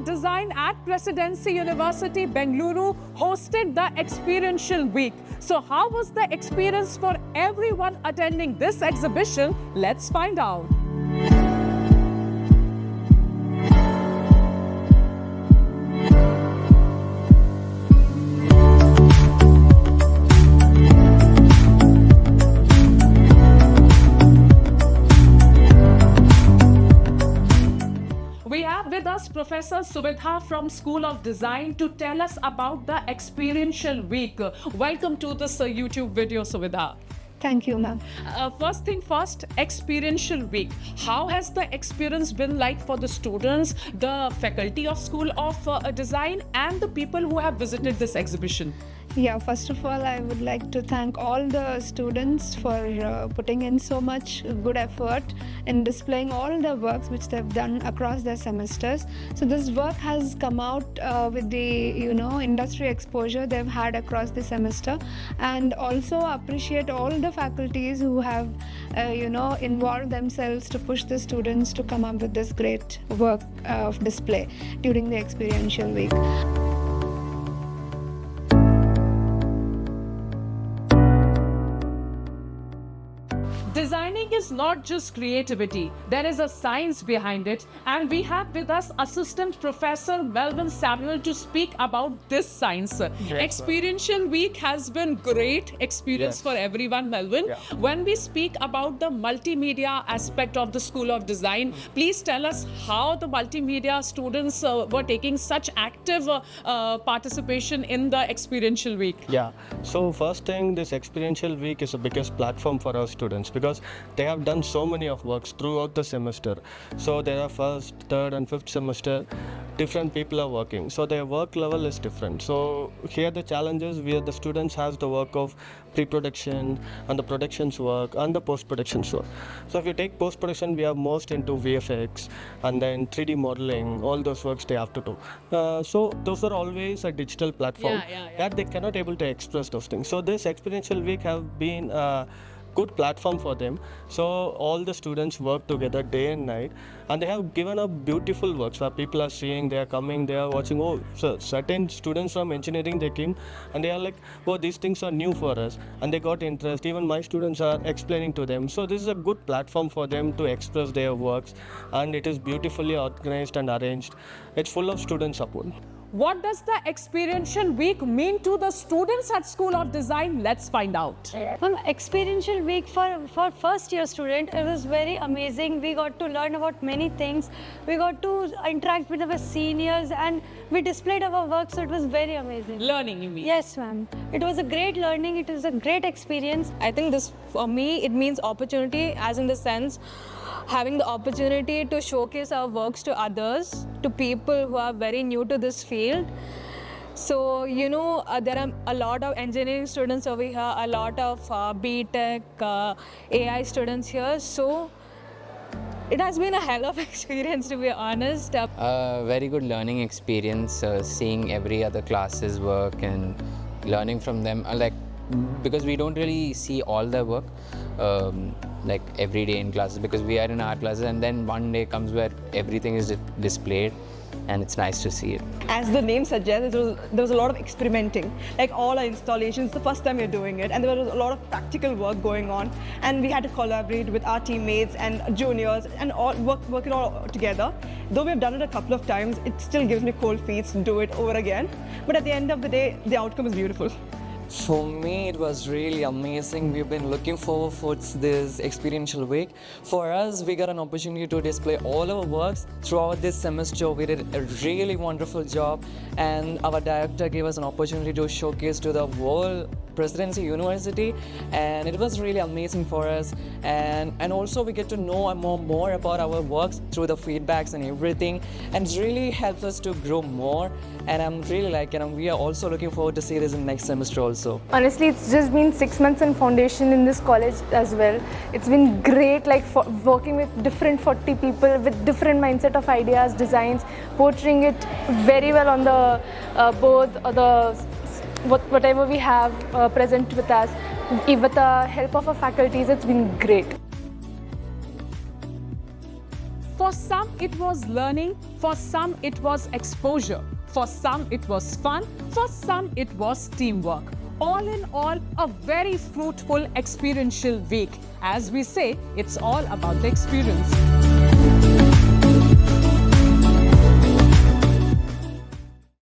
of Design at Presidency University, Bengaluru hosted the Experiential Week. So how was the experience for everyone attending this exhibition? Let's find out. We have with us Professor Suvidha from School of Design to tell us about the Experiential Week. Welcome to this YouTube video, Suvidha. Thank you, ma'am. First thing first, Experiential Week. How has the experience been like for the students, the faculty of School of Design and the people who have visited this exhibition? Yeah, first of all, I would like to thank all the students for putting in so much good effort in displaying all the works which they've done across their semesters. So this work has come out with the industry exposure they've had across the semester, and also appreciate all the faculties who have involved themselves to push the students to come up with this great work of display during the experiential week. Designing is not just creativity, there is a science behind it, and we have with us Assistant Professor Melvin Samuel to speak about this science. Experiential Week has been great experience for everyone, Melvin. When we speak about the multimedia aspect of the School of Design, please tell us how the multimedia students were taking such active participation in the Experiential Week. Yeah, so first thing, this Experiential Week is the biggest platform for our students because they have done so many of works throughout the semester. So there are first, third and fifth semester, different people are working. So their work level is different. So here the challenge is where the students has the work of pre-production and the productions work and the post-production work. So if you take post-production, we are most into VFX and then 3D modeling, all those works they have to do. So those are always a digital platform that they cannot able to express those things. So this Experiential Week have been good platform for them. So all the students work together day and night, and they have given up beautiful works where people are seeing, they are coming, they are watching. Oh, so certain students from engineering, they came and they are like, oh, these things are new for us, and they got interest. Even my students are explaining to them. So this is a good platform for them to express their works, and it is beautifully organized and arranged. It's full of student support. What does the Experiential Week mean to the students at School of Design? Let's find out. Well, Experiential Week for first year student, it was very amazing. We got to learn about many things. We got to interact with our seniors and we displayed our work, so it was very amazing. Learning, you mean? Yes, ma'am. It was a great learning. It was a great experience. I think this, for me, it means opportunity, as in the sense having the opportunity to showcase our works to others, to people who are very new to this field. So, there are a lot of engineering students over here, a lot of BTech, AI students here. So, it has been a hell of experience, to be honest. Very good learning experience, seeing every other class's work and learning from them. Because we don't really see all their work like every day in classes, because we are in art classes, and then one day comes where everything is displayed, and it's nice to see it. As the name suggests, there was a lot of experimenting. Like all our installations, the first time we're doing it, and there was a lot of practical work going on, and we had to collaborate with our teammates and juniors and all work it all together. Though we've done it a couple of times, it still gives me cold feet to do it over again. But at the end of the day, the outcome is beautiful. For me, it was really amazing. We've been looking forward for this Experiential Week. For us, we got an opportunity to display all our works throughout this semester. We did a really wonderful job, and our director gave us an opportunity to showcase to the whole Presidency University, and it was really amazing for us. And also we get to know more about our works through the feedbacks and everything, and it really helps us to grow more. And I'm really we are also looking forward to see this in next semester also. Honestly, it's just been 6 months in foundation in this college as well. It's been great, working with different 40 people with different mindset of ideas, designs, portraying it very well on the board or the whatever we have present with us. With the help of our faculties, it's been great. For For some, it was learning. For some, it was exposure. For some, it was fun. For some, it was teamwork. All in all, a very fruitful experiential week. As we say, it's all about the experience.